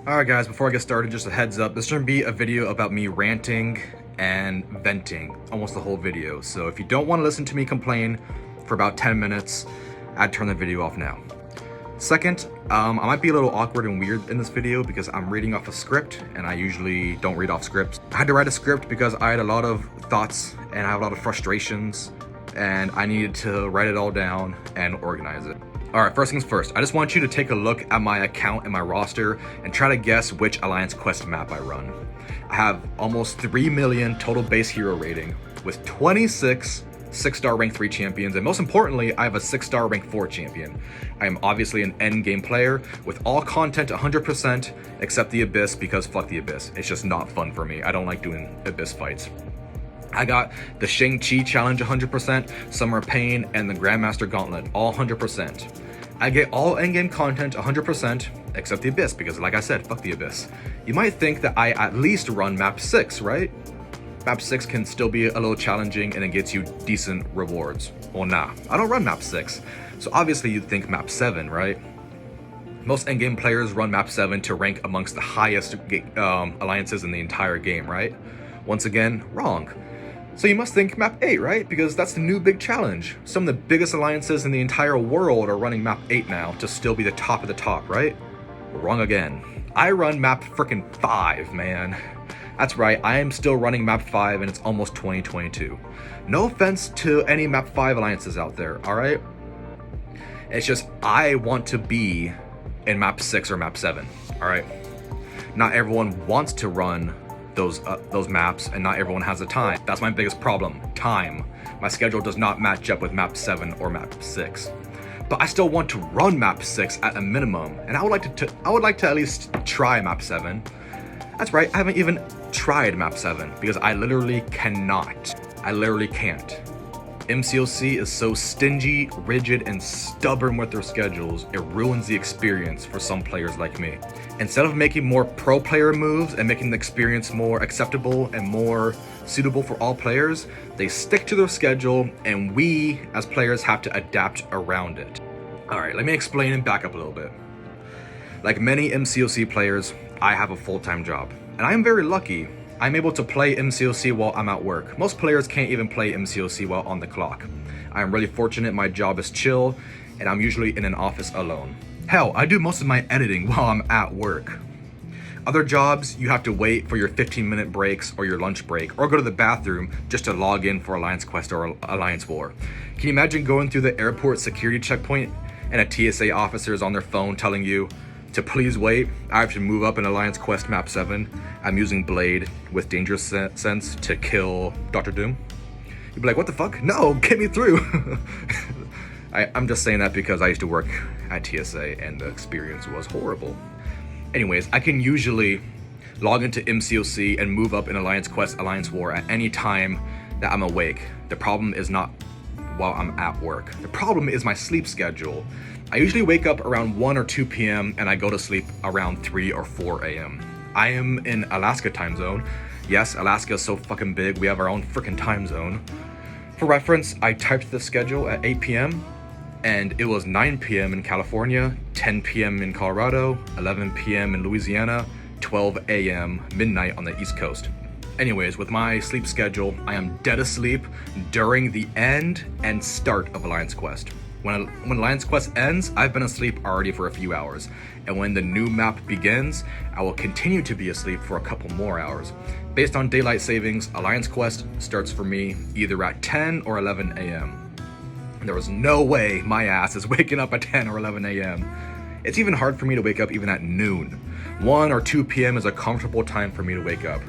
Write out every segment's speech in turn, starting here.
Alright guys, before I get started, just a heads up, this is going to be a video about me ranting and venting almost the whole video. So if you don't want to listen to me complain for about 10 minutes, I'd turn the video off now. Second, I might be a little awkward and weird in this video because I'm reading off a script and I usually don't read off scripts. I had to write a script because I had a lot of thoughts and I have a lot of frustrations and I needed to write it all down and organize it. Alright, first things first, I just want you to take a look at my account and my roster and try to guess which Alliance Quest map I run. I have almost 3 million total base hero rating with 26 6-star rank 3 champions, and most importantly, I have a 6-star rank 4 champion. I am obviously an endgame player with all content 100% except the Abyss because fuck the Abyss. It's just not fun for me. I don't like doing Abyss fights. I got the Shang-Chi challenge 100%, Summer Pain, and the Grandmaster Gauntlet, all 100%. I get all endgame content 100%, except the Abyss, because like I said, fuck the Abyss. You might think that I at least run map 6, right? Map 6 can still be a little challenging and it gets you decent rewards. Well, nah, I don't run map 6. So obviously you'd think map 7, right? Most endgame players run map 7 to rank amongst the highest alliances in the entire game, right? Once again, wrong. So you must think map 8, right? Because that's the new big challenge. Some of the biggest alliances in the entire world are running map 8 now to still be the top of the top, right? Wrong again. I run map frickin' 5, man. That's right, I am still running map 5 and it's almost 2022. No offense to any map 5 alliances out there, alright? It's just, I want to be in map 6 or map 7, alright? Not everyone wants to run those maps, and not everyone has the time. That's my biggest problem, time. My schedule does not match up with map 7 or map 6. But I still want to run map 6 at a minimum, and I would like to at least try map 7. That's right, I haven't even tried map 7 because I literally cannot. I literally can't. MCOC is so stingy, rigid, and stubborn with their schedules, it ruins the experience for some players like me. Instead of making more pro player moves and making the experience more acceptable and more suitable for all players, they stick to their schedule and we, as players, have to adapt around it. Alright, let me explain and back up a little bit. Like many MCOC players, I have a full-time job, and I am very lucky. I'm able to play MCOC while I'm at work. Most players can't even play MCOC while on the clock. I am really fortunate my job is chill, and I'm usually in an office alone. Hell, I do most of my editing while I'm at work. Other jobs, you have to wait for your 15-minute breaks or your lunch break, or go to the bathroom just to log in for Alliance Quest or Alliance War. Can you imagine going through the airport security checkpoint and a TSA officer is on their phone telling you to please wait, I have to move up in Alliance Quest map 7. I'm using Blade with Dangerous Sense to kill Dr. Doom. You'd be like, what the fuck? No, get me through. I'm just saying that because I used to work at TSA and the experience was horrible. Anyways, I can usually log into MCOC and move up in Alliance Quest, Alliance War at any time that I'm awake. The problem is not while I'm at work. The problem is my sleep schedule. I usually wake up around 1 or 2 p.m. and I go to sleep around 3 or 4 a.m. I am in Alaska time zone. Yes, Alaska is so fucking big, we have our own freaking time zone. For reference, I typed the schedule at 8 p.m. and it was 9 p.m. in California, 10 p.m. in Colorado, 11 p.m. in Louisiana, 12 a.m. midnight on the East Coast. Anyways, with my sleep schedule, I am dead asleep during the end and start of Alliance Quest. When Alliance Quest ends, I've been asleep already for a few hours, and when the new map begins, I will continue to be asleep for a couple more hours. Based on daylight savings, Alliance Quest starts for me either at 10 or 11 a.m. There was no way my ass is waking up at 10 or 11 a.m. It's even hard for me to wake up even at noon. 1 or 2 p.m. is a comfortable time for me to wake up.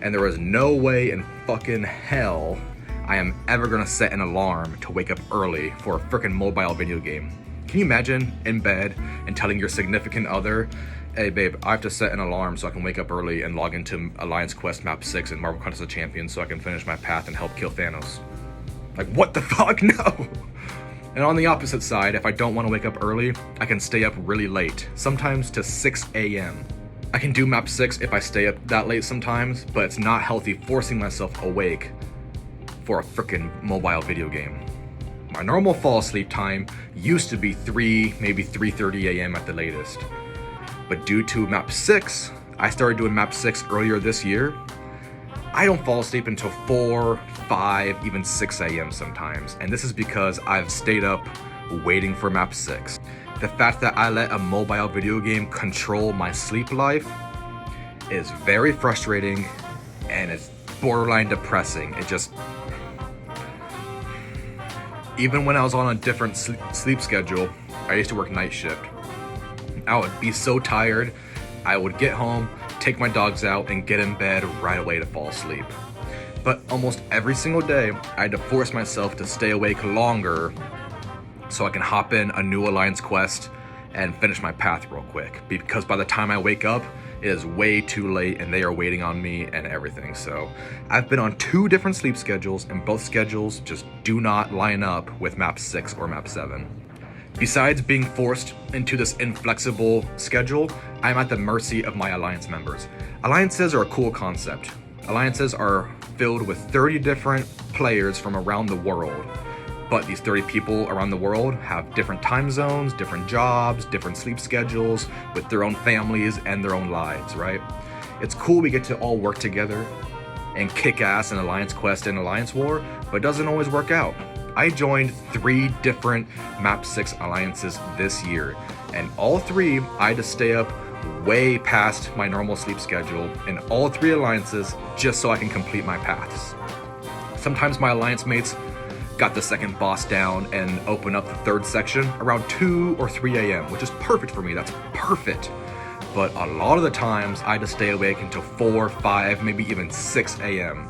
And there is no way in fucking hell I am ever gonna set an alarm to wake up early for a frickin' mobile video game. Can you imagine in bed and telling your significant other, hey babe, I have to set an alarm so I can wake up early and log into Alliance Quest map 6 and Marvel Contest of Champions so I can finish my path and help kill Thanos? Like, what the fuck? No! And on the opposite side, if I don't want to wake up early, I can stay up really late, sometimes to 6 a.m. I can do map 6 if I stay up that late sometimes, but it's not healthy forcing myself awake for a frickin' mobile video game. My normal fall asleep time used to be 3, maybe 3:30 a.m. at the latest. But due to map 6, I started doing map 6 earlier this year. I don't fall asleep until 4, 5, even 6 a.m. sometimes. And this is because I've stayed up waiting for map 6. The fact that I let a mobile video game control my sleep life is very frustrating and it's borderline depressing. It just... Even when I was on a different sleep schedule, I used to work night shift. I would be so tired, I would get home, take my dogs out, and get in bed right away to fall asleep. But almost every single day, I had to force myself to stay awake longer so I can hop in a new Alliance quest and finish my path real quick. Because by the time I wake up, it is way too late and they are waiting on me and everything. So I've been on 2 different sleep schedules and both schedules just do not line up with map 6 or map 7. Besides being forced into this inflexible schedule, I'm at the mercy of my Alliance members. Alliances are a cool concept. Alliances are filled with 30 different players from around the world. But these 30 people around the world have different time zones, different jobs, different sleep schedules, with their own families and their own lives, right? It's cool we get to all work together and kick ass in Alliance Quest and Alliance War, but it doesn't always work out. I joined 3 different map 6 alliances this year, and all 3 I had to stay up way past my normal sleep schedule in all 3 alliances just so I can complete my paths. Sometimes my alliance mates got the second boss down and open up the 3rd section around 2 or 3 a.m., which is perfect for me. That's perfect. But a lot of the times I had to stay awake until 4, 5, maybe even 6 a.m.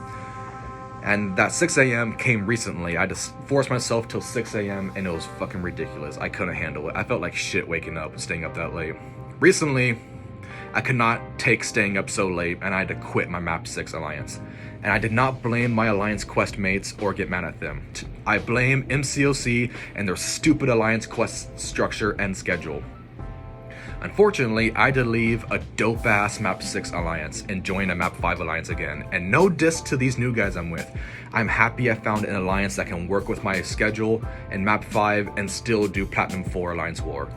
And that 6 a.m. came recently. I had to force myself till 6 a.m. and it was fucking ridiculous. I couldn't handle it. I felt like shit waking up and staying up that late. Recently, I could not take staying up so late and I had to quit my map 6 alliance. And I did not blame my Alliance quest mates or get mad at them. I blame MCOC and their stupid Alliance quest structure and schedule. Unfortunately, I had to leave a dope-ass map 6 alliance and join a map 5 alliance again. And no diss to these new guys I'm with. I'm happy I found an alliance that can work with my schedule in map 5 and still do Platinum 4 Alliance War.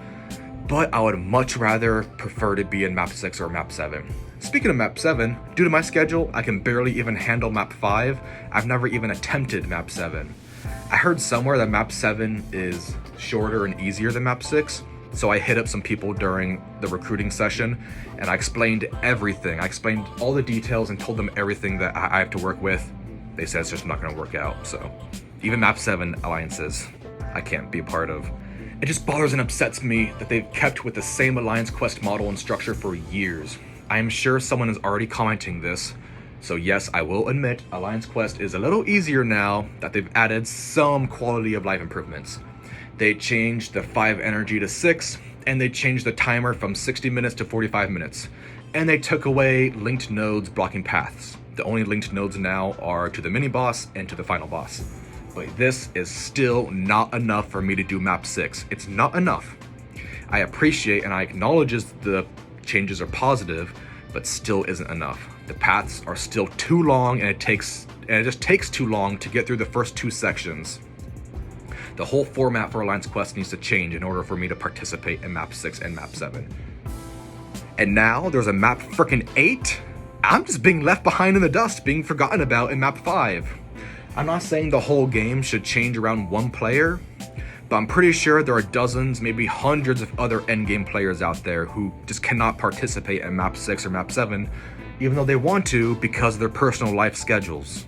But I would much rather prefer to be in map 6 or map 7. Speaking of map 7, due to my schedule, I can barely even handle map 5. I've never even attempted map 7. I heard somewhere that map 7 is shorter and easier than map 6, so I hit up some people during the recruiting session and I explained everything. I explained all the details and told them everything that I have to work with. They said it's just not gonna work out, so even map 7 alliances, I can't be a part of. It just bothers and upsets me that they've kept with the same Alliance quest model and structure for years. I am sure someone is already commenting this, so yes, I will admit Alliance Quest is a little easier now that they've added some quality of life improvements. They changed the 5 energy to 6, and they changed the timer from 60 minutes to 45 minutes. And they took away linked nodes blocking paths. The only linked nodes now are to the mini-boss and to the final boss. But this is still not enough for me to do map 6. It's not enough. I appreciate and I acknowledge the changes are positive, but still isn't enough. The paths are still too long and it just takes too long to get through the first 2 sections. The whole format for Alliance Quest needs to change in order for me to participate in map 6 and map 7. And now there's a map frickin' 8? I'm just being left behind in the dust, being forgotten about in map 5. I'm not saying the whole game should change around one player, but I'm pretty sure there are dozens, maybe hundreds of other endgame players out there who just cannot participate in map 6 or map 7, even though they want to because of their personal life schedules.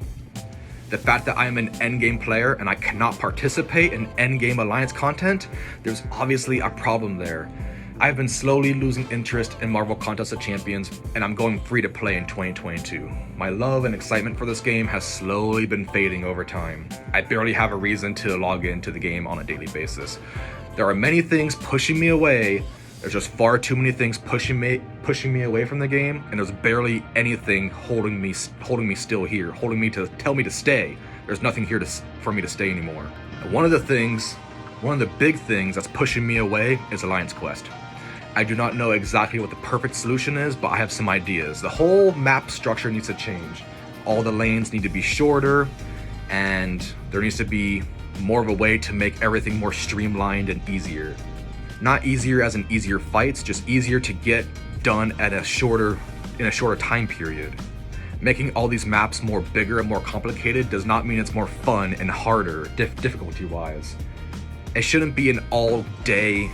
The fact that I am an endgame player and I cannot participate in endgame alliance content, there's obviously a problem there. I've been slowly losing interest in Marvel Contest of Champions, and I'm going free to play in 2022. My love and excitement for this game has slowly been fading over time. I barely have a reason to log into the game on a daily basis. There are many things pushing me away. There's just far too many things pushing me away from the game, and there's barely anything holding me still here, holding me to tell me to stay. There's nothing here for me to stay anymore. And one of the big things that's pushing me away is Alliance Quest. I do not know exactly what the perfect solution is, but I have some ideas. The whole map structure needs to change. All the lanes need to be shorter, and there needs to be more of a way to make everything more streamlined and easier. Not easier as in easier fights, just easier to get done in a shorter time period. Making all these maps more bigger and more complicated does not mean it's more fun and harder, difficulty-wise. It shouldn't be an all-day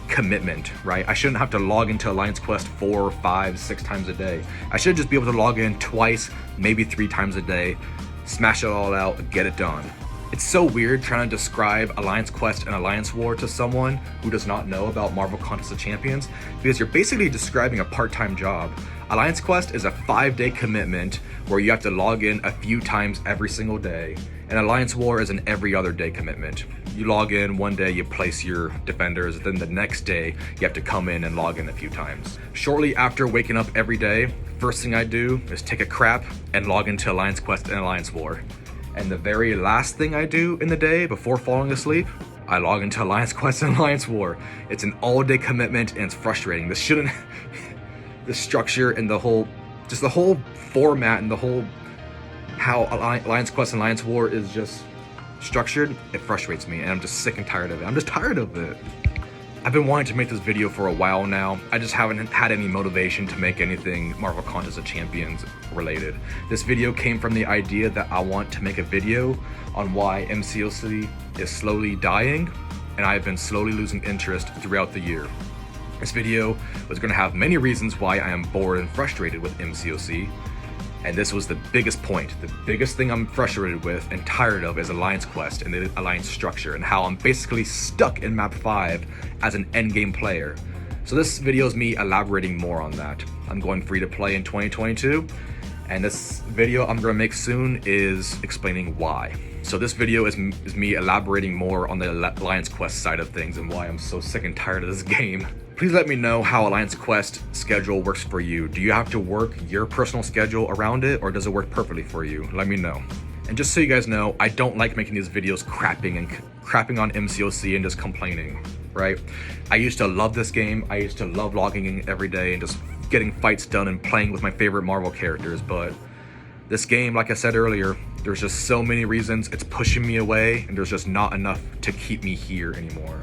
commitment, right? I shouldn't have to log into Alliance Quest 4, 5, 6 times a day. I should just be able to log in twice, maybe 3 times a day, smash it all out, get it done. It's so weird trying to describe Alliance Quest and Alliance War to someone who does not know about Marvel Contest of Champions, because you're basically describing a part-time job. Alliance Quest is a 5-day commitment where you have to log in a few times every single day, and Alliance War is an every other day commitment. You log in one day, you place your defenders, then the next day you have to come in and log in a few times. Shortly after waking up every day, first thing I do is take a crap and log into Alliance Quest and Alliance War. And the very last thing I do in the day before falling asleep, I log into Alliance Quest and Alliance War. It's an all-day commitment and it's frustrating. This shouldn't, the structure and the whole format and the whole how Alliance Quest and Alliance War is just structured, it frustrates me and I'm just sick and tired of it. I'm just tired of it. I've been wanting to make this video for a while now. I just haven't had any motivation to make anything Marvel Contest of Champions related. This video came from the idea that I want to make a video on why MCOC is slowly dying, and I've been slowly losing interest throughout the year. This video was going to have many reasons why I am bored and frustrated with MCOC, and this was the biggest point. The biggest thing I'm frustrated with and tired of is Alliance Quest and the Alliance structure and how I'm basically stuck in map 5 as an endgame player. So this video is me elaborating more on that. I'm going free to play in 2022, and this video I'm going to make soon is explaining why. So this video is me elaborating more on the Alliance Quest side of things and why I'm so sick and tired of this game. Please let me know how Alliance Quest schedule works for you. Do you have to work your personal schedule around it, or does it work perfectly for you? Let me know. And just so you guys know, I don't like making these videos crapping on MCOC and just complaining, right? I used to love this game. I used to love logging in every day and just getting fights done and playing with my favorite Marvel characters, but this game, like I said earlier, there's just so many reasons it's pushing me away, and there's just not enough to keep me here anymore.